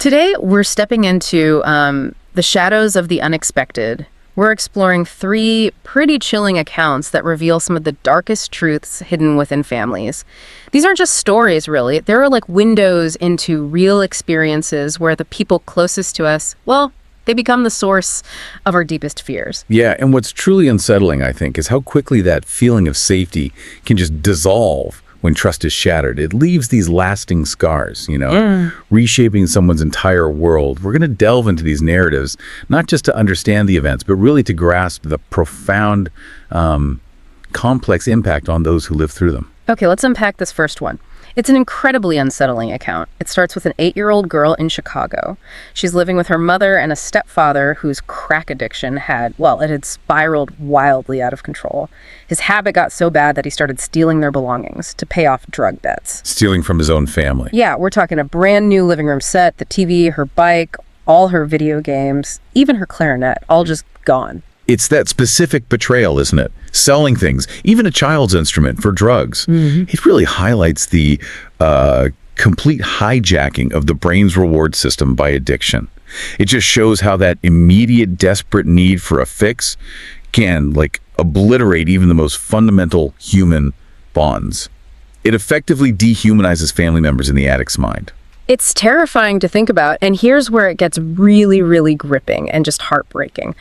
Today, we're stepping into the shadows of the unexpected. We're exploring three pretty chilling accounts that reveal some of the darkest truths hidden within families. These aren't just stories, really. They're like windows into real experiences where the people closest to us, well, they become the source of our deepest fears. Yeah, and what's truly unsettling, I think, is how quickly that feeling of safety can just dissolve when trust is shattered. It leaves these lasting scars, reshaping someone's entire world. We're going to delve into these narratives, not just to understand the events, but really to grasp the profound, complex impact on those who live through them. Okay, let's unpack this first one. It's an incredibly unsettling account. It starts with an 8-year-old girl in Chicago. She's living with her mother and a stepfather whose crack addiction had spiraled wildly out of control. His habit got so bad that he started stealing their belongings to pay off drug debts. Stealing from his own family. Yeah, we're talking a brand new living room set, the TV, her bike, all her video games, even her clarinet, all just gone. It's that specific betrayal, isn't it? Selling things, even a child's instrument, for drugs. It really highlights the complete hijacking of the brain's reward system by addiction. It just shows how that immediate, desperate need for a fix can, obliterate even the most fundamental human bonds. It effectively dehumanizes family members in the addict's mind. It's terrifying to think about, and here's where it gets really, really gripping and just heartbreaking.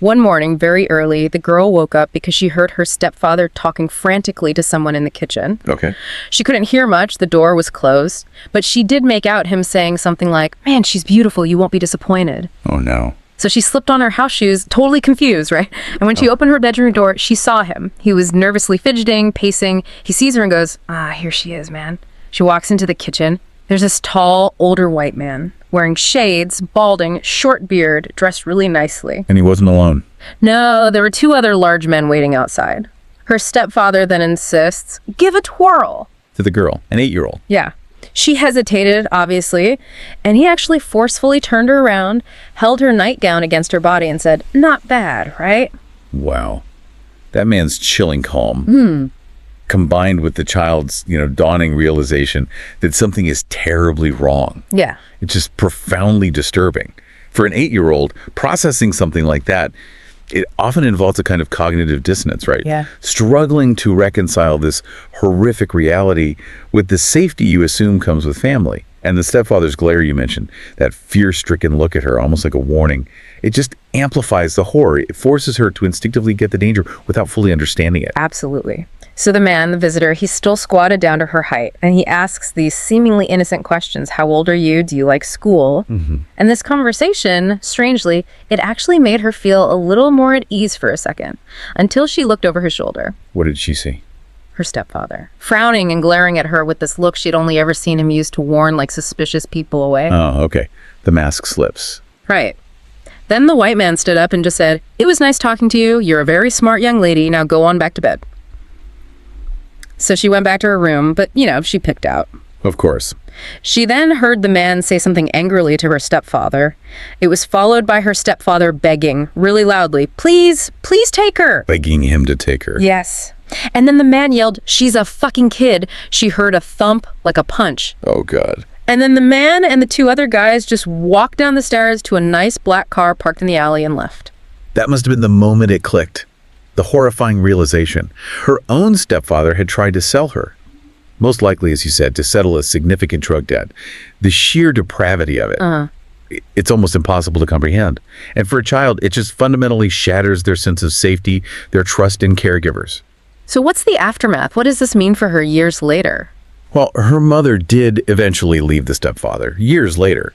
One morning, very early, the girl woke up because she heard her stepfather talking frantically to someone in the kitchen. Okay. She couldn't hear much, the door was closed, but she did make out him saying something like, "Man, she's beautiful, you won't be disappointed." Oh, no. So she slipped on her house shoes, totally confused, right? And when she opened her bedroom door, she saw him. He was nervously fidgeting, pacing. He sees her and goes, here she is, man. She walks into the kitchen. There's this tall, older white man wearing shades, balding, short beard, dressed really nicely. And he wasn't alone. No, there were two other large men waiting outside. Her stepfather then insists, "Give a twirl." To the girl, an 8-year-old. Yeah. She hesitated, obviously, and he actually forcefully turned her around, held her nightgown against her body and said, "Not bad, right?" Wow. That man's chilling calm. Combined with the child's, dawning realization that something is terribly wrong. Yeah. It's just profoundly disturbing. For an 8-year-old, processing something like that, it often involves a kind of cognitive dissonance, right? Yeah. Struggling to reconcile this horrific reality with the safety you assume comes with family. And the stepfather's glare you mentioned, that fear-stricken look at her, almost like a warning, it just amplifies the horror. It forces her to instinctively get the danger without fully understanding it. Absolutely. So the man, the visitor, he's still squatted down to her height, and he asks these seemingly innocent questions. How old are you? Do you like school? And this conversation, strangely, it actually made her feel a little more at ease for a second, until she looked over her shoulder. What did she see? Her stepfather, frowning and glaring at her with this look she'd only ever seen him use to warn suspicious people away. Oh, okay. The mask slips. Right. Then the white man stood up and just said, "It was nice talking to you. You're a very smart young lady. Now go on back to bed." So she went back to her room, but, she picked out. Of course. She then heard the man say something angrily to her stepfather. It was followed by her stepfather begging, really loudly, "Please, please take her." Begging him to take her. Yes. And then the man yelled, "She's a fucking kid." She heard a thump like a punch. Oh, God. And then the man and the two other guys just walked down the stairs to a nice black car parked in the alley and left. That must have been the moment it clicked. The horrifying realization. Her own stepfather had tried to sell her. Most likely, as you said, to settle a significant drug debt. The sheer depravity of it. It's almost impossible to comprehend. And for a child, it just fundamentally shatters their sense of safety, their trust in caregivers. So what's the aftermath? What does this mean for her years later? Well, her mother did eventually leave the stepfather, years later.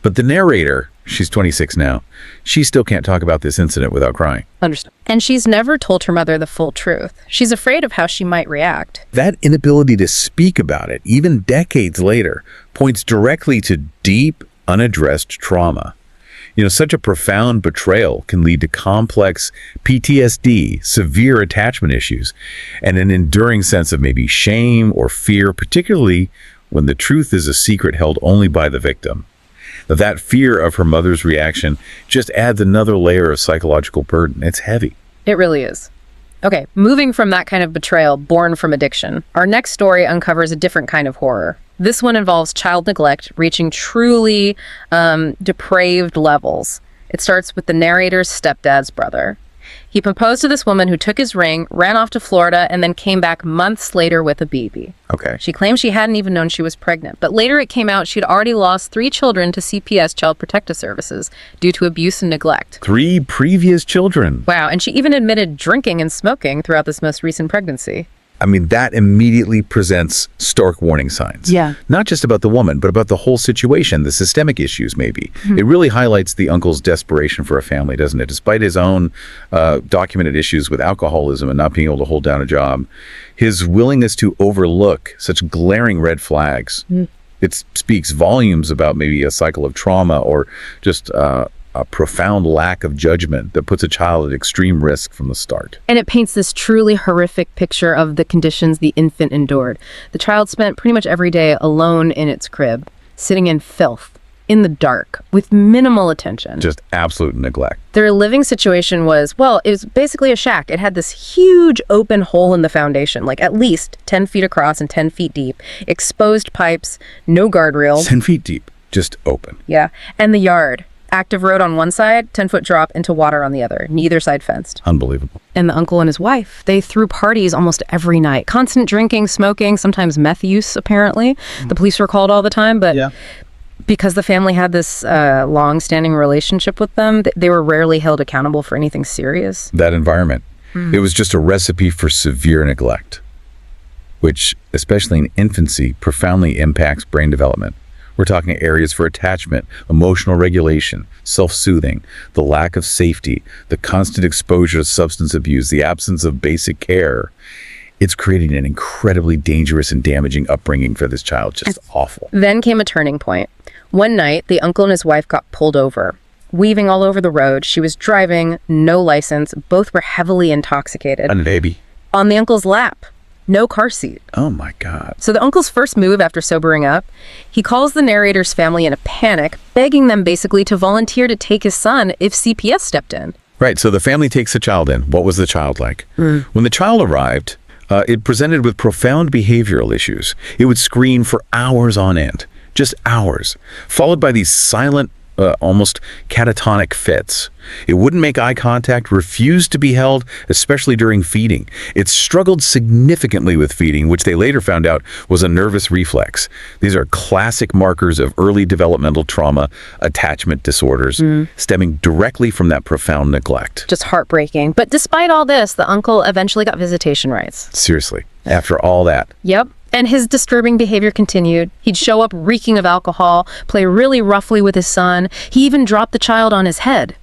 But the narrator, she's 26 now, she still can't talk about this incident without crying. Understood. And she's never told her mother the full truth. She's afraid of how she might react. That inability to speak about it, even decades later, points directly to deep, unaddressed trauma. Such a profound betrayal can lead to complex PTSD, severe attachment issues, and an enduring sense of maybe shame or fear, particularly when the truth is a secret held only by the victim. That fear of her mother's reaction just adds another layer of psychological burden. It's heavy. It really is. Okay, moving from that kind of betrayal born from addiction, our next story uncovers a different kind of horror. This one involves child neglect reaching truly depraved levels. It starts with the narrator's stepdad's brother. He proposed to this woman who took his ring, ran off to Florida, and then came back months later with a baby. Okay. She claimed she hadn't even known she was pregnant, but later it came out she'd already lost 3 children to CPS, Child Protective Services, due to abuse and neglect. 3 previous children. Wow, and she even admitted drinking and smoking throughout this most recent pregnancy. I mean, that immediately presents stark warning signs. Yeah. Not just about the woman, but about the whole situation, the systemic issues maybe. It really highlights the uncle's desperation for a family, doesn't it? Despite his own documented issues with alcoholism and not being able to hold down a job, his willingness to overlook such glaring red flags, it speaks volumes about maybe a cycle of trauma or just a profound lack of judgment that puts a child at extreme risk from the start. And it paints this truly horrific picture of the conditions the infant endured. The child spent pretty much every day alone in its crib, sitting in filth, in the dark, with minimal attention. Just absolute neglect. Their living situation was, well, it was basically a shack. It had this huge open hole in the foundation, like at least 10 feet across and 10 feet deep, exposed pipes, no guardrails. 10 feet deep, just open. Yeah, and the yard. Active road on one side, 10-foot drop into water on the other, neither side fenced. Unbelievable. And the uncle and his wife, they threw parties almost every night. Constant drinking, smoking, sometimes meth use, apparently. The police were called all the time, but because the family had this long-standing relationship with them, they were rarely held accountable for anything serious. That environment, it was just a recipe for severe neglect, which, especially in infancy, profoundly impacts brain development. We're talking areas for attachment, emotional regulation, self-soothing, the lack of safety, the constant exposure to substance abuse, the absence of basic care. It's creating an incredibly dangerous and damaging upbringing for this child. Just awful. Then came a turning point. One night, the uncle and his wife got pulled over. Weaving all over the road, she was driving, no license. Both were heavily intoxicated. And a baby. On the uncle's lap. No car seat. Oh my God. So the uncle's first move after sobering up, he calls the narrator's family in a panic, begging them basically to volunteer to take his son if CPS stepped in. Right, so the family takes the child in. What was the child like? When the child arrived, it presented with profound behavioral issues. It would scream for hours on end, just hours, followed by these silent, almost catatonic fits. It wouldn't make eye contact, refused to be held, especially during feeding. It struggled significantly with feeding, which they later found out was a nervous reflex. These are classic markers of early developmental trauma, attachment disorders, stemming directly from that profound neglect. Just heartbreaking. But despite all this, the uncle eventually got visitation rights. Seriously, after all that. Yep. And his disturbing behavior continued. He'd show up reeking of alcohol, play really roughly with his son. He even dropped the child on his head.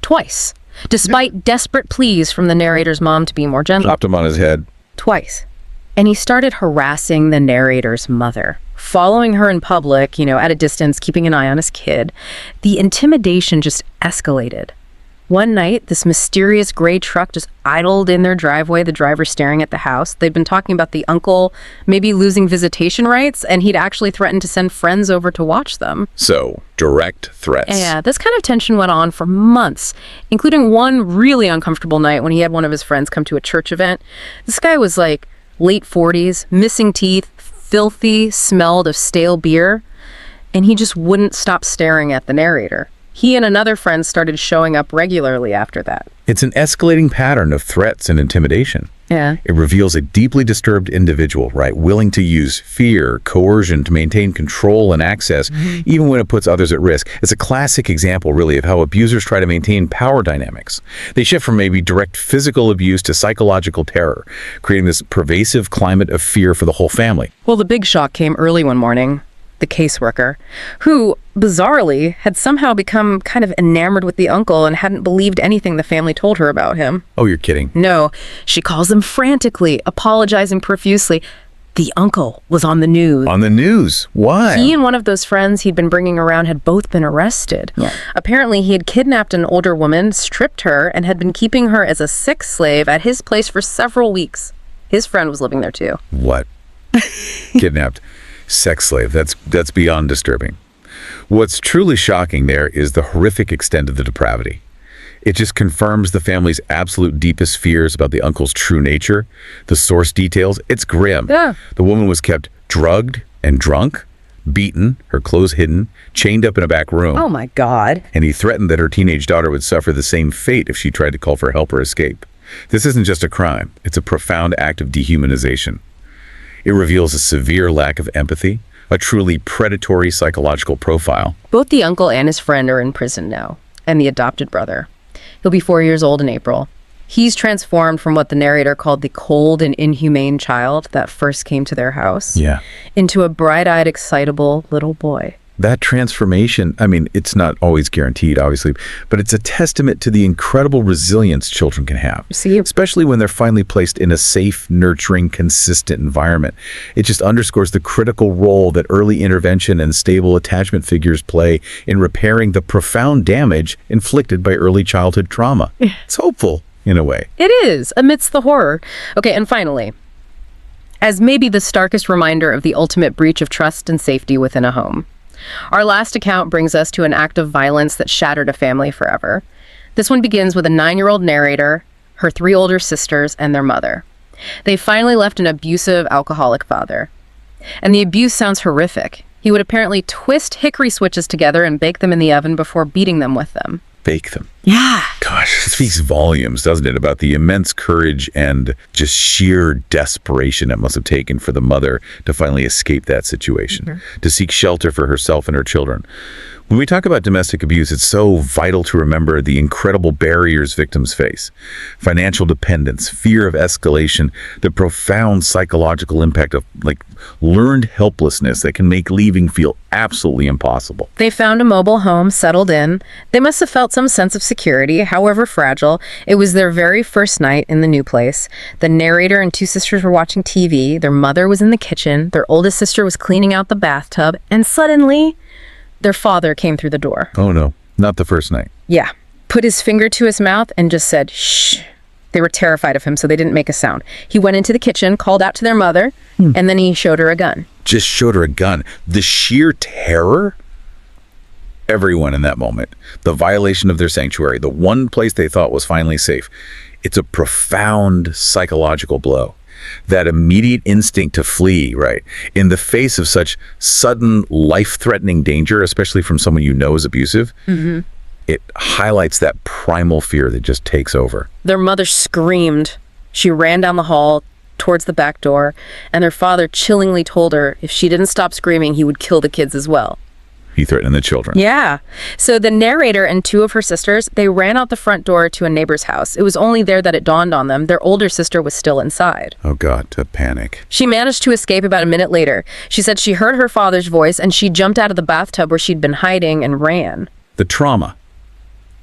Twice. Despite desperate pleas from the narrator's mom to be more gentle. Dropped him on his head. Twice. And he started harassing the narrator's mother, following her in public, at a distance, keeping an eye on his kid. The intimidation just escalated. One night, this mysterious gray truck just idled in their driveway, the driver staring at the house. They'd been talking about the uncle maybe losing visitation rights, and he'd actually threatened to send friends over to watch them. So, direct threats. Yeah, this kind of tension went on for months, including one really uncomfortable night when he had one of his friends come to a church event. This guy was like late 40s, missing teeth, filthy, smelled of stale beer, and he just wouldn't stop staring at the narrator. He and another friend started showing up regularly after that. It's an escalating pattern of threats and intimidation. Yeah. It reveals a deeply disturbed individual, right? Willing to use fear, coercion to maintain control and access, even when it puts others at risk. It's a classic example, really, of how abusers try to maintain power dynamics. They shift from maybe direct physical abuse to psychological terror, creating this pervasive climate of fear for the whole family. Well, the big shock came early one morning. The caseworker, who, bizarrely, had somehow become kind of enamored with the uncle and hadn't believed anything the family told her about him. Oh, you're kidding. No, she calls him frantically, apologizing profusely. The uncle was on the news. On the news? Why? He and one of those friends he'd been bringing around had both been arrested. Yeah. Apparently, he had kidnapped an older woman, stripped her, and had been keeping her as a sex slave at his place for several weeks. His friend was living there, too. What? Kidnapped. Sex slave. That's beyond disturbing. What's truly shocking there is the horrific extent of the depravity. It just confirms the family's absolute deepest fears about the uncle's true nature, the source details. It's grim. Yeah. The woman was kept drugged, and drunk, beaten, her clothes hidden, chained up in a back room. Oh my God. And he threatened that her teenage daughter would suffer the same fate if she tried to call for help or escape. This isn't just a crime, it's a profound act of dehumanization. It reveals a severe lack of empathy, a truly predatory psychological profile. Both the uncle and his friend are in prison now, and the adopted brother. He'll be 4 years old in April. He's transformed from what the narrator called the cold and inhumane child that first came to their house into a bright-eyed, excitable little boy. That transformation, I mean, it's not always guaranteed, obviously, but it's a testament to the incredible resilience children can have. See, especially when they're finally placed in a safe, nurturing, consistent environment. It just underscores the critical role that early intervention and stable attachment figures play in repairing the profound damage inflicted by early childhood trauma. It's hopeful, in a way. it is, amidst the horror. Okay, and finally, as maybe the starkest reminder of the ultimate breach of trust and safety within a home, our last account brings us to an act of violence that shattered a family forever. This one begins with a 9-year-old narrator, her 3 older sisters, and their mother. They finally left an abusive, alcoholic father. And the abuse sounds horrific. He would apparently twist hickory switches together and bake them in the oven before beating them with them. Bake them. Yeah. Gosh, it speaks volumes, doesn't it, about the immense courage and just sheer desperation it must have taken for the mother to finally escape that situation, to seek shelter for herself and her children. When we talk about domestic abuse, it's so vital to remember the incredible barriers victims face. Financial dependence, fear of escalation, the profound psychological impact of learned helplessness that can make leaving feel absolutely impossible. They found a mobile home, settled in. They must have felt some sense of security, however fragile. It was their very first night in the new place. The narrator and 2 sisters were watching TV. Their mother was in the kitchen. Their oldest sister was cleaning out the bathtub. And suddenly, their father came through the door. Oh no, not the first night. Yeah. Put his finger to his mouth and just said, shh. They were terrified of him, so they didn't make a sound. He went into the kitchen, called out to their mother, and then he showed her a gun. Just showed her a gun. The sheer terror? Everyone in that moment. The violation of their sanctuary, the one place they thought was finally safe. It's a profound psychological blow. That immediate instinct to flee, right, in the face of such sudden, life-threatening danger, especially from someone you know is abusive, it highlights that primal fear that just takes over. Their mother screamed. She ran down the hall towards the back door, and their father chillingly told her if she didn't stop screaming, he would kill the kids as well. He threatened the children. Yeah. So the narrator and 2 of her sisters, they ran out the front door to a neighbor's house. It was only there that it dawned on them. Their older sister was still inside. Oh God, to panic. She managed to escape about a minute later. She said she heard her father's voice and she jumped out of the bathtub where she'd been hiding and ran. The trauma.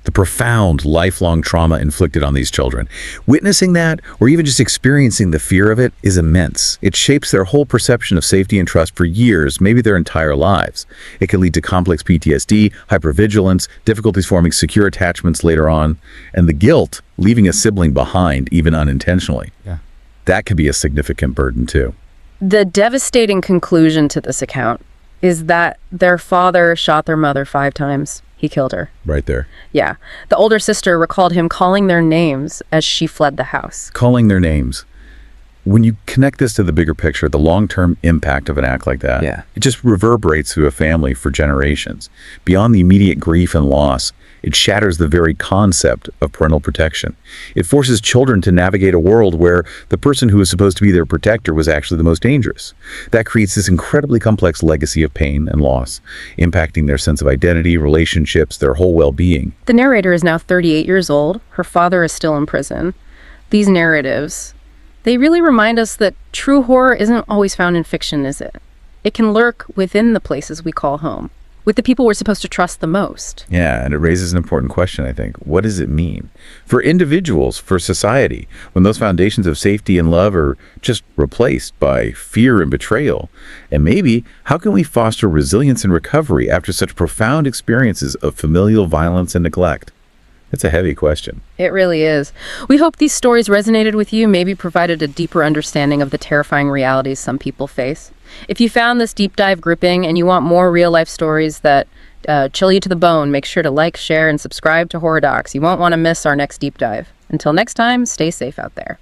The profound, lifelong trauma inflicted on these children. Witnessing that, or even just experiencing the fear of it, is immense. It shapes their whole perception of safety and trust for years, maybe their entire lives. It can lead to complex PTSD, hypervigilance, difficulties forming secure attachments later on, and the guilt, leaving a sibling behind, even unintentionally. Yeah. That could be a significant burden, too. The devastating conclusion to this account is that their father shot their mother 5 times. He killed her. Right there. Yeah. The older sister recalled him calling their names as she fled the house. Calling their names. When you connect this to the bigger picture, the long-term impact of an act like that, it just reverberates through a family for generations. Beyond the immediate grief and loss, it shatters the very concept of parental protection. It forces children to navigate a world where the person who was supposed to be their protector was actually the most dangerous. That creates this incredibly complex legacy of pain and loss, impacting their sense of identity, relationships, their whole well-being. The narrator is now 38 years old. Her father is still in prison. These narratives, they really remind us that true horror isn't always found in fiction, is it? It can lurk within the places we call home, with the people we're supposed to trust the most. Yeah, and it raises an important question, I think. What does it mean? For individuals, for society, when those foundations of safety and love are just replaced by fear and betrayal? And maybe, how can we foster resilience and recovery after such profound experiences of familial violence and neglect? It's a heavy question. It really is. We hope these stories resonated with you, maybe provided a deeper understanding of the terrifying realities some people face. If you found this deep dive gripping and you want more real-life stories that chill you to the bone, make sure to like, share, and subscribe to Docx. You won't want to miss our next deep dive. Until next time, stay safe out there.